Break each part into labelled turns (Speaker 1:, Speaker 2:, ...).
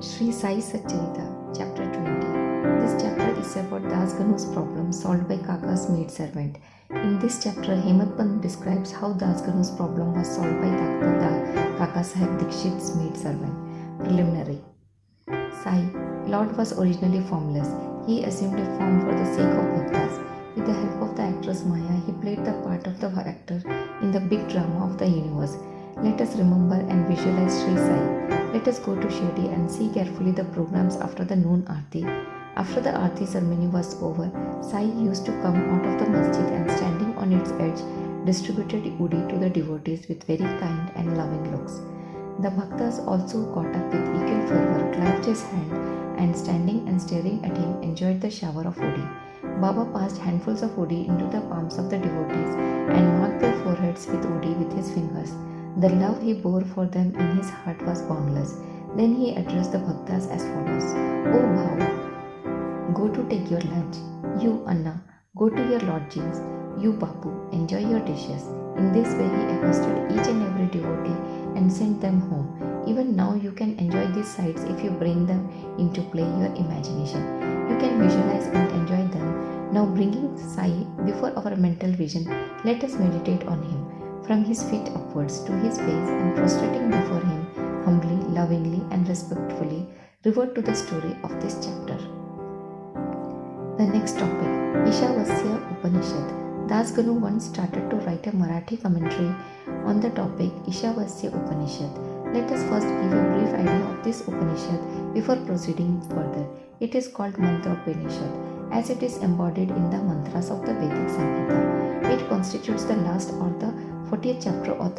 Speaker 1: Shri Sai Satcharitra, Chapter 20. This chapter is about Das Ganu's problem solved by Kaka's maidservant. In this chapter, Hemant Pant describes how Das Ganu's problem was solved by Kaka Sahib Dikshit's maidservant. Preliminary. Sai, Lord was originally formless. He assumed a form for the sake of bhaktas. With the help of the actress Maya, he played the part of the actor in the big drama of the universe. Let us remember and visualize Shri Sai. Let us go to Shirdi and see carefully the programs after the noon Aarti. After the Aarti ceremony was over, Sai used to come out of the masjid and standing on its edge, distributed udi to the devotees with very kind and loving looks. The bhaktas also caught up with equal fervor, clapped his hand, and standing and staring at him, enjoyed the shower of udi. Baba passed handfuls of udi into the palms of the devotees and marked their foreheads with udi with his fingers. The love he bore for them in his heart was boundless. Then he addressed the bhaktas as follows: "O Bhau, go to take your lunch. You, Anna, go to your lodgings. You, Bapu, enjoy your dishes." In this way, he accosted each and every devotee and sent them home. Even now, you can enjoy these sights if you bring them into play your imagination. You can visualize and enjoy them. Now, bringing Sai before our mental vision, let us meditate on him. From his feet upwards to his face and prostrating before him, humbly, lovingly, and respectfully, revert to the story of this chapter. The next topic, Ishavasya Upanishad. Das Ganu once started to write a Marathi commentary on the topic Ishavasya Upanishad. Let us first give a brief idea of this Upanishad before proceeding further. It is called Mantra Upanishad as it is embodied in the mantras of the Vedic Samhita. It constitutes the last or the 40th chapter of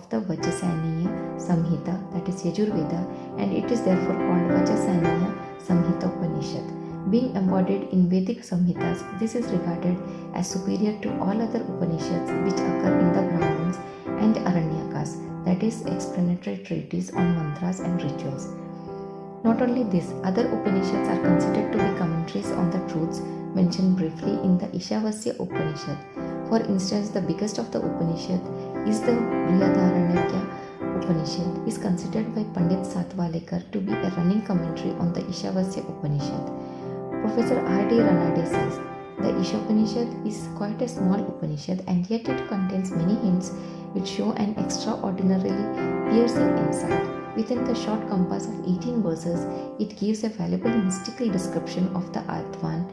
Speaker 1: the Vajrasaniya Samhita, that is Yajurveda, and it is therefore called Vajrasaniya Samhita Upanishad. Being embodied in Vedic Samhitas, this is regarded as superior to all other Upanishads which occur in the Brahmans and Aranyakas, that is explanatory treatises on mantras and rituals. Not only this, other Upanishads are considered to be commentaries on the truths mentioned briefly in the Ishavasya Upanishad. For instance, the biggest of the Upanishad is the Brihadaranyaka Upanishad, is considered by Pandit Satwalekar to be a running commentary on the Ishavasya Upanishad. Professor R.D. Ranade says, the Ishopanishad is quite a small Upanishad and yet it contains many hints which show an extraordinarily piercing insight. Within the short compass of 18 verses, it gives a valuable mystical description of the Atman,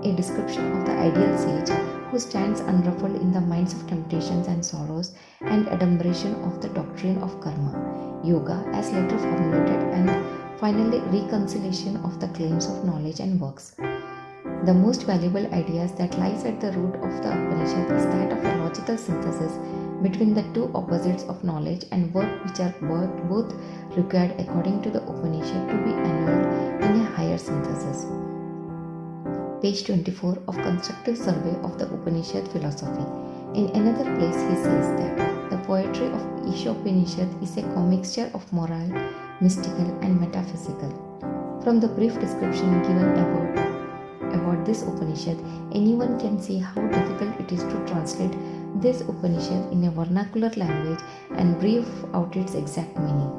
Speaker 1: a description of the ideal sage who stands unruffled in the minds of temptations and sorrows, and adumbration of the doctrine of karma, yoga as later formulated, and finally reconciliation of the claims of knowledge and works. The most valuable ideas that lies at the root of the Upanishad is that of a logical synthesis between the two opposites of knowledge and work which are both required according to the Upanishad to be annulled in a higher synthesis. Page 24 of Constructive Survey of the Upanishad Philosophy. In another place he says that the poetry of Ishopanishad is a commixture of moral, mystical and metaphysical. From the brief description given about this Upanishad, anyone can see how difficult it is to translate this Upanishad in a vernacular language and brief out its exact meaning.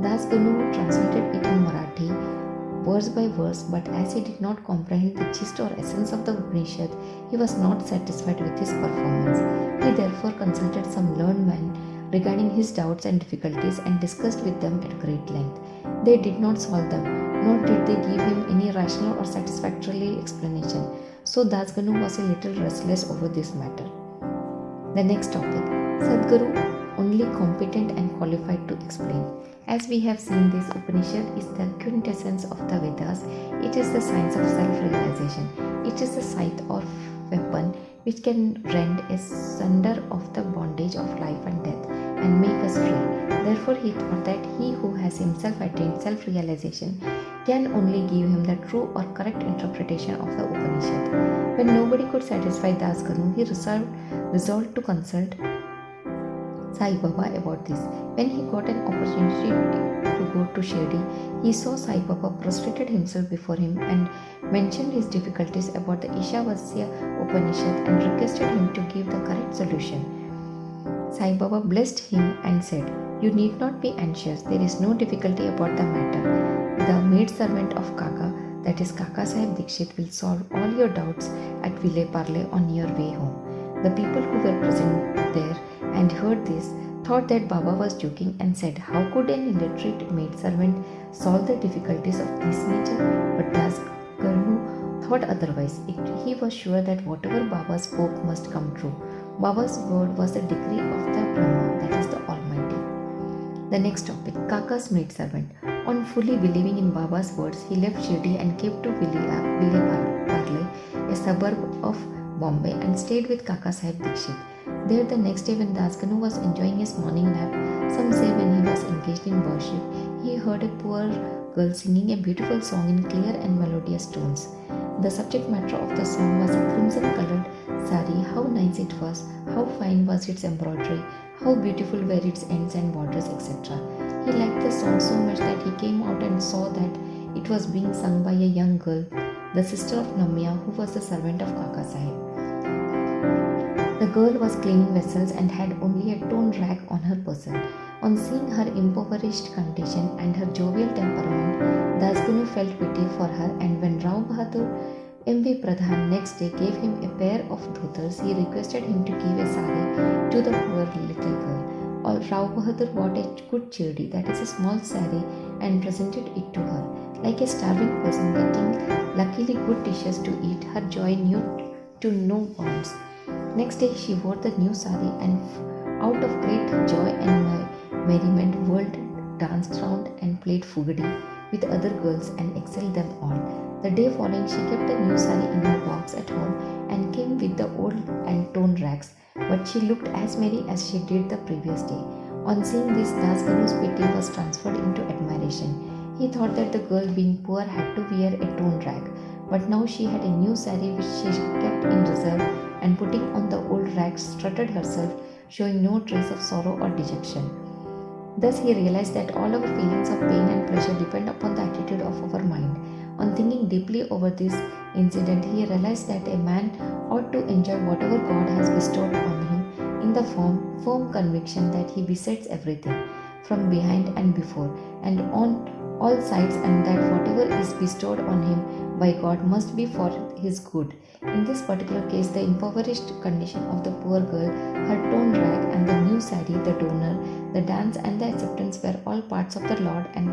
Speaker 1: Das Ganu translated it in Marathi, verse by verse, but as he did not comprehend the gist or essence of the Upanishad, he was not satisfied with his performance. He therefore consulted some learned men regarding his doubts and difficulties and discussed with them at great length. They did not solve them, nor did they give him any rational or satisfactory explanation. So Das Ganu was a little restless over this matter. The next topic, Sadguru, only competent and qualified to explain. As we have seen, this Upanishad is the quintessence of the Vedas. It is the science of self-realization. It is the scythe or weapon which can rend asunder of the bondage of life and death and make us free. Therefore, he thought that he who has himself attained self-realization can only give him the true or correct interpretation of the Upanishad. When nobody could satisfy Das Ganu, he resolved to consult Sai Baba about this. When he got an opportunity to go to Shirdi, he saw Sai Baba prostrated himself before him and mentioned his difficulties about the Ishavasya Upanishad and requested him to give the correct solution. Sai Baba blessed him and said, "You need not be anxious. There is no difficulty about the matter. The maid servant of Kaka, that is Kaka Sahib Dikshit, will solve all your doubts at Ville Parle on your way home. The people who were present there and heard this thought that Baba was joking and said, how could an illiterate maid servant solve the difficulties of this nature? But Das Garnu thought otherwise. He was sure that whatever Baba spoke must come true. Baba's word was the decree of the Brahma, that is the Almighty. The next topic, Kaka's maid servant. On fully believing in Baba's words, he left Shirdi and came to Ville Parle, a suburb of Bombay, and stayed with Kaka Sahib Dikshit. There the next day when Dasganu was enjoying his morning nap, some say when he was engaged in worship, he heard a poor girl singing a beautiful song in clear and melodious tones. The subject matter of the song was a crimson-colored sari. How nice it was, how fine was its embroidery, how beautiful were its ends and borders, etc. He liked the song so much that he came out and saw that it was being sung by a young girl, the sister of Namya, who was the servant of Kaka Sahib. The girl was cleaning vessels and had only a torn rag on her person. On seeing her impoverished condition and her jovial temperament, Dasgunu felt pity for her, and when Rao Bahadur M.V. Pradhan next day gave him a pair of dhotars, he requested him to give a sari to the poor little girl. Rao Bahadur bought a good chirdi, that is a small sari, and presented it to her. Like a starving person getting luckily good dishes to eat, her joy knew to no bounds. Next day she wore the new sari, and out of great joy and merriment, world danced round and played fugadi with other girls and excelled them all. The day following, she kept the new sari in her box at home and came with the old and torn rags, but she looked as merry as she did the previous day. On seeing this, Dasganu's pity was transferred into admiration. He thought that the girl, being poor, had to wear a torn rag, but now she had a new sari which she kept in reserve, and putting on the old rags, strutted herself, showing no trace of sorrow or dejection. Thus he realized that all our feelings of pain and pleasure depend upon the attitude of our mind. On thinking deeply over this incident, he realized that a man ought to enjoy whatever God has bestowed on him in the firm conviction that he besides everything from behind and before and on all sides, and that whatever is bestowed on him by God must be for his good. In this particular case, the impoverished condition of the poor girl, her torn rag and the new sari, the donor, the dance and the acceptance were all parts of the Lord and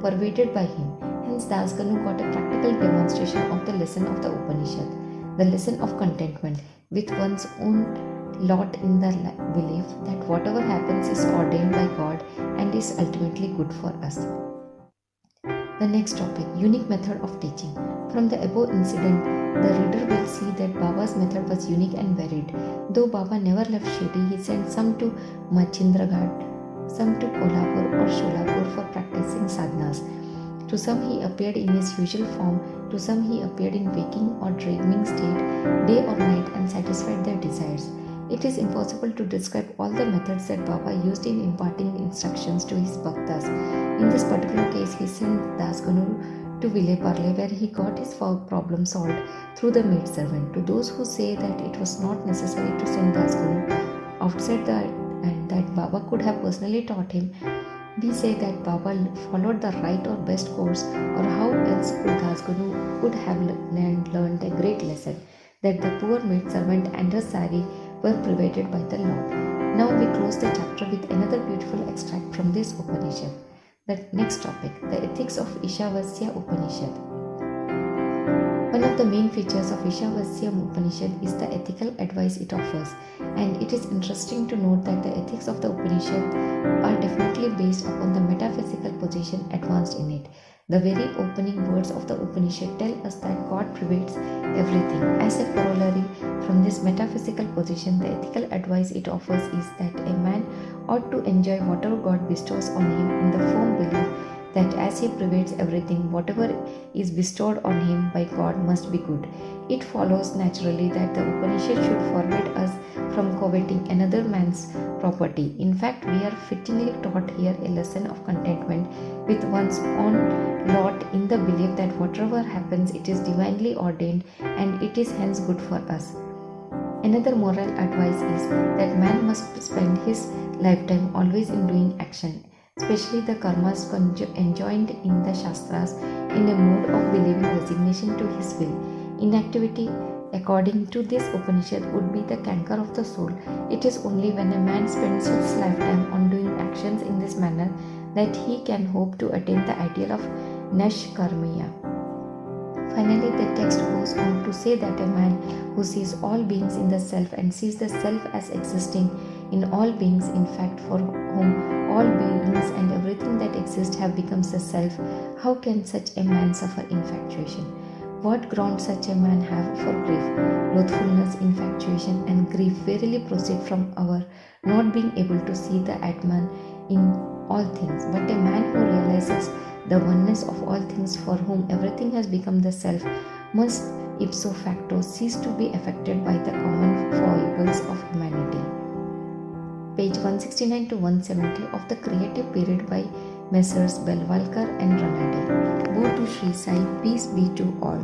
Speaker 1: pervaded by him. Hence Dasganu got a practical demonstration of the lesson of the Upanishad, the lesson of contentment with one's own lot in the belief that whatever happens is ordained by God and is ultimately good for us. The next topic, unique method of teaching. From the above incident, the reader will see that Baba's method was unique and varied. Though Baba never left Shirdi, he sent some to Machindraghat, some to Kolhapur or Sholapur for practicing sadhanas. To some he appeared in his usual form, to some he appeared in waking or dreaming state, day or night, and satisfied their desires. It is impossible to describe all the methods that Baba used in imparting instructions to his bhaktas. In this particular case, he sent Dasganu to Ville Parle, where he got his problem solved through the maid servant. To those who say that it was not necessary to send Dasganu outside and that Baba could have personally taught him, we say that Baba followed the right or best course, or how else could Dasganu could have learned a great lesson, that the poor maid servant and her sari were pervaded by the Lord. Now we close the chapter with another beautiful extract from this Upanishad. The next topic, the ethics of Ishavasya Upanishad. One of the main features of Ishavasya Upanishad is the ethical advice it offers, and it is interesting to note that the ethics of the Upanishad are definitely based upon the metaphysical position advanced in it. The very opening words of the Upanishad tell us that God pervades everything. As a corollary from this metaphysical position, the ethical advice it offers is that a man ought to enjoy whatever God bestows on him in the firm belief that as he pervades everything, whatever is bestowed on him by God must be good. It follows naturally that the Upanishad should forbid us from coveting another man's property. In fact, we are fittingly taught here a lesson of contentment with one's own lot in the belief that whatever happens, it is divinely ordained and it is hence good for us. Another moral advice is that man must spend his lifetime always in doing action, especially the karmas enjoined in the Shastras, in a mood of believing resignation to his will. Inactivity, according to this Upanishad, would be the canker of the soul. It is only when a man spends his lifetime on doing actions in this manner that he can hope to attain the ideal of Nashkarmiya. Finally, the text goes on to say that a man who sees all beings in the self and sees the self as existing in all beings, in fact, for whom all beings and everything that exists have become the self, how can such a man suffer infatuation? What ground such a man have for grief? Slothfulness, infatuation, and grief verily proceed from our not being able to see the Atman in all things. But a man who realizes the oneness of all things, for whom everything has become the self, must ipso facto cease to be affected by the common foibles of humanity. Page 169 to 170 of the Creative Period by Messrs. Belwalkar and Ranade. Go to Shri Sai. Peace be to all.